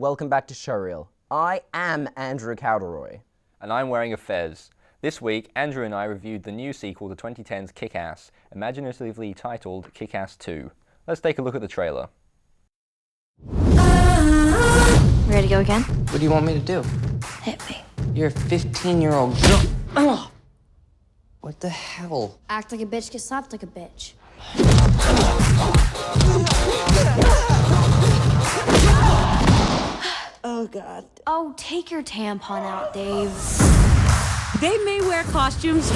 welcome back to Showreel. I am Andrew Cowderoy. And I'm wearing a fez. This week, Andrew and I reviewed the new sequel to 2010's Kick-Ass, imaginatively titled Kick-Ass 2. Let's take a look at the trailer. Ready to go again? What do you want me to do? Hit me. You're a 15-year-old girl. What the hell? Act like a bitch, get slapped like a bitch. Oh, God. Oh, take your tampon out, Dave. They may wear costumes,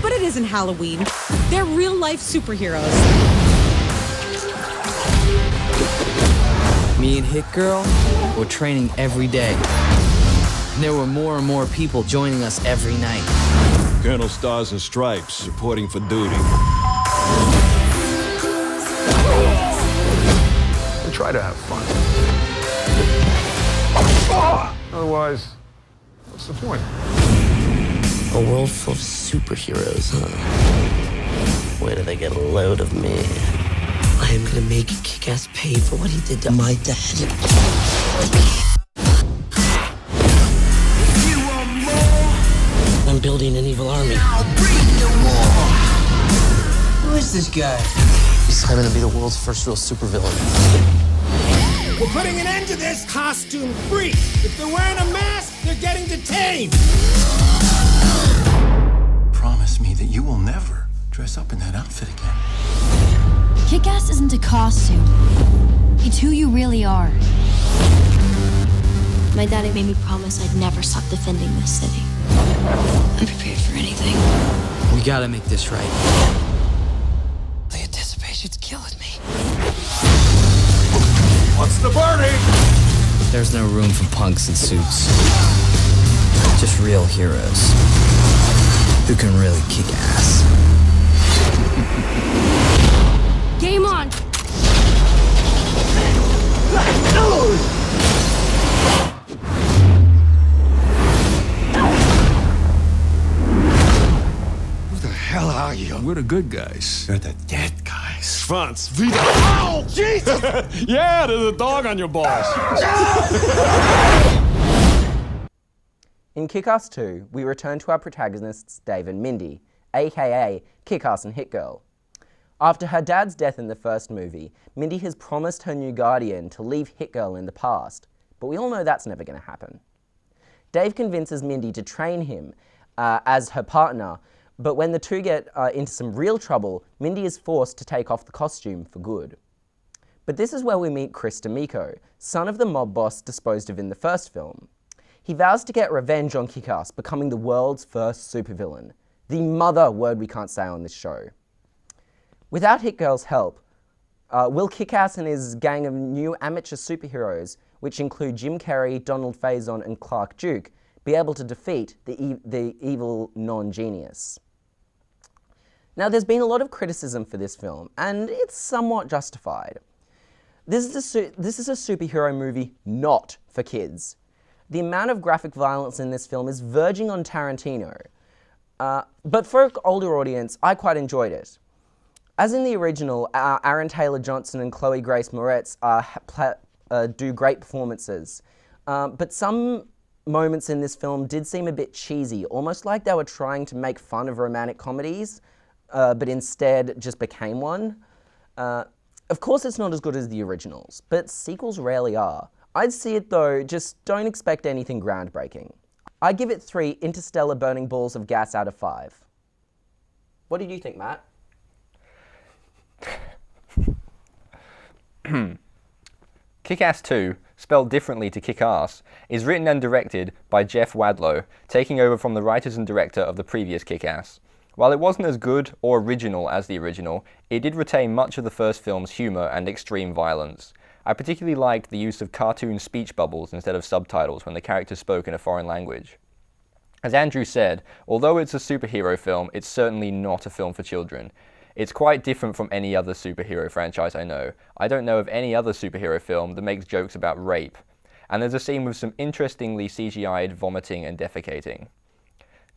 but it isn't Halloween. They're real-life superheroes. Me and Hit Girl were training every day. And there were more and more people joining us every night. Colonel Stars and Stripes reporting for duty. We try to have fun. Otherwise, what's the point? A world full of superheroes, huh? Where do they get a load of me? I am gonna make Kick-Ass pay for what he did to my dad. You want more? I'm building an evil army. I'll bring you more. Who is this guy? He's claiming to be the world's first real supervillain. We're putting an end to this costume free. If they're wearing a mask, they're getting detained. Promise me that you will never dress up in that outfit again. Kick-Ass isn't a costume. It's who you really are. My daddy made me promise I'd never stop defending this city. I'm prepared for anything. We gotta make this right. The anticipation's killing me. What's the burning? There's no room for punks in suits. Just real heroes who can really kick ass. Game on! Who the hell are you? We're the good guys. They're the dead guys. Franz, wieder. Ow! Jesus! Yeah, there's a dog on your balls. In Kick-Ass 2, we return to our protagonists Dave and Mindy, aka Kick-Ass and Hit Girl. After her dad's death in the first movie, Mindy has promised her new guardian to leave Hit Girl in the past, but we all know that's never going to happen. Dave convinces Mindy to train him as her partner, but when the two get into some real trouble, Mindy is forced to take off the costume for good. But this is where we meet Chris D'Amico, son of the mob boss disposed of in the first film. He vows to get revenge on Kick-Ass, becoming the world's first supervillain. The mother word we can't say on this show. Without Hit Girl's help, will Kick-Ass and his gang of new amateur superheroes, which include Jim Carrey, Donald Faison and Clark Duke, be able to defeat the evil non-genius? Now, there's been a lot of criticism for this film, and it's somewhat justified. This is a superhero movie not for kids. The amount of graphic violence in this film is verging on Tarantino. But for an older audience, I quite enjoyed it. As in the original, Aaron Taylor-Johnson and Chloe Grace Moretz do great performances. But some moments in this film did seem a bit cheesy, almost like they were trying to make fun of romantic comedies, but instead just became one. Of course it's not as good as the originals, but sequels rarely are. I'd see it though, just don't expect anything groundbreaking. I give it 3 interstellar burning balls of gas out of 5. What did you think, Matt? Kick-Ass 2, spelled differently to Kick-Ass, is written and directed by Jeff Wadlow, taking over from the writers and director of the previous Kick-Ass. While it wasn't as good or original as the original, it did retain much of the first film's humour and extreme violence. I particularly liked the use of cartoon speech bubbles instead of subtitles when the characters spoke in a foreign language. As Andrew said, although it's a superhero film, it's certainly not a film for children. It's quite different from any other superhero franchise I know. I don't know of any other superhero film that makes jokes about rape. And there's a scene with some interestingly CGI'd vomiting and defecating.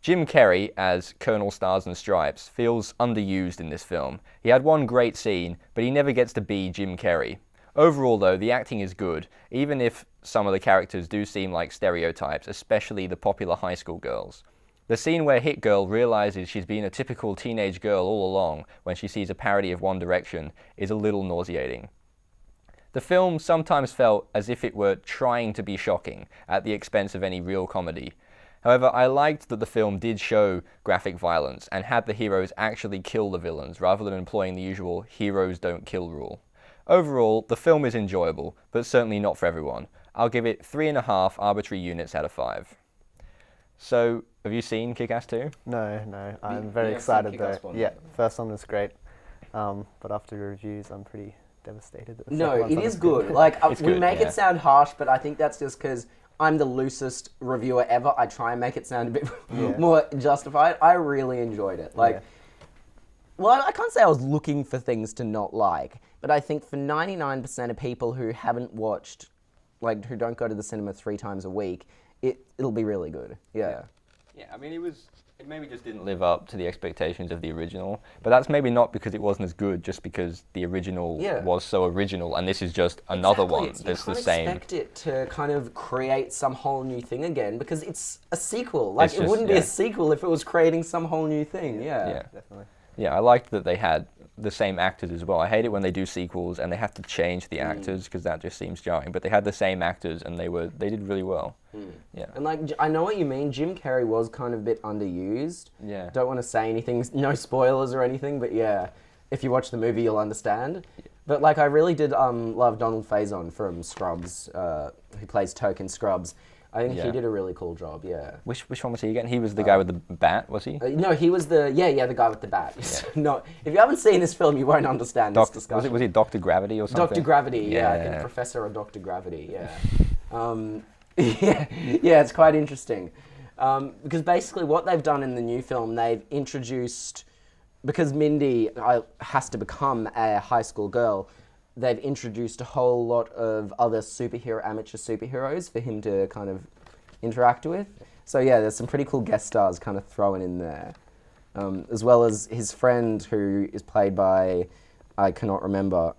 Jim Carrey, as Colonel Stars and Stripes, feels underused in this film. He had one great scene, but he never gets to be Jim Carrey. Overall, though, the acting is good, even if some of the characters do seem like stereotypes, especially the popular high school girls. The scene where Hit Girl realizes she's been a typical teenage girl all along when she sees a parody of One Direction is a little nauseating. The film sometimes felt as if it were trying to be shocking at the expense of any real comedy. However, I liked that the film did show graphic violence and had the heroes actually kill the villains rather than employing the usual heroes don't kill rule. Overall, the film is enjoyable, but certainly not for everyone. I'll give it 3.5 arbitrary units out of 5. So, have you seen Kick-Ass 2? No. I'm very excited though. Yeah, first one was great, but after reviews, I'm pretty devastated. That No, it is good. Like, we make it sound harsh, but I think that's just because I'm the loosest reviewer ever. I try and make it sound a bit more justified. I really enjoyed it. Like, well, I can't say I was looking for things to not like, but I think for 99% of people who haven't watched, like, who don't go to the cinema 3 times a week, it'll be really good. Yeah. Yeah, I mean, it maybe just didn't live up to the expectations of the original, but that's maybe not because it wasn't as good, just because the original was so original, and this is just another one that's the same. You can't expect it to kind of create some whole new thing again, because it's a sequel. Like, it wouldn't be a sequel if it was creating some whole new thing. Yeah, definitely. Yeah, I liked that they had the same actors as well. I hate it when they do sequels and they have to change the actors because that just seems jarring. But they had the same actors and they did really well. Yeah. And like, I know what you mean. Jim Carrey was kind of a bit underused. Yeah. Don't want to say anything, no spoilers or anything, but yeah, if you watch the movie, you'll understand. Yeah. But like, I really did love Donald Faison from Scrubs, who plays Toke in Scrubs. I think he did a really cool job, yeah. Which one was he again? He was the guy with the bat, was he? No, he was the guy with the bat. Yeah. No, if you haven't seen this film, you won't understand this discussion. Was he Dr. Gravity or something? Dr. Gravity, yeah. I think Professor or Dr. Gravity, yeah. Yeah, it's quite interesting. Because basically what they've done in the new film, they've introduced, because Mindy has to become a high school girl, they've introduced a whole lot of other amateur superheroes for him to kind of interact with. So yeah, there's some pretty cool guest stars kind of thrown in there. As well as his friend who is played by, I cannot remember,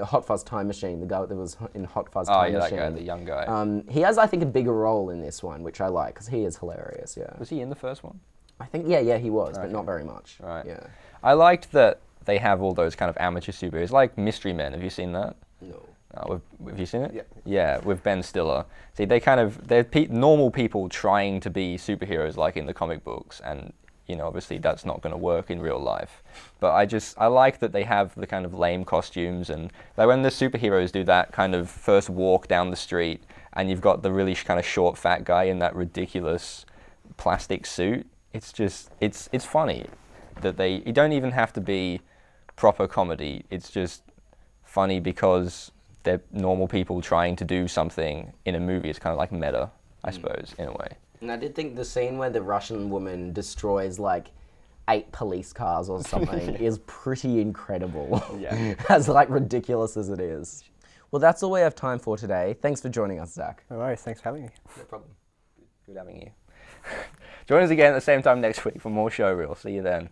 Hot Fuzz Time Machine, the guy that was in Hot Fuzz Time Machine. Oh yeah, that guy, the young guy. He has, I think, a bigger role in this one, which I like, because he is hilarious, yeah. Was he in the first one? I think, yeah, he was, but not very much. Right. Yeah. I liked that they have all those kind of amateur superheroes, like Mystery Men. Have you seen that? No. Have you seen it? Yeah, with Ben Stiller. See, they're normal people trying to be superheroes like in the comic books, and you know, obviously that's not going to work in real life. But I like that they have the kind of lame costumes, and like when the superheroes do that kind of first walk down the street, and you've got the really kind of short, fat guy in that ridiculous plastic suit. It's just, it's funny that you don't even have to be proper comedy. It's just funny because they're normal people trying to do something in a movie. It's kind of like meta, I suppose, in a way. And I did think the scene where the Russian woman destroys like 8 police cars or something is pretty incredible. Yeah. As like ridiculous as it is. Well, that's all we have time for today. Thanks for joining us, Zach. No worries, thanks for having me. No problem. Good having you. Join us again at the same time next week for more Showreel. See you then.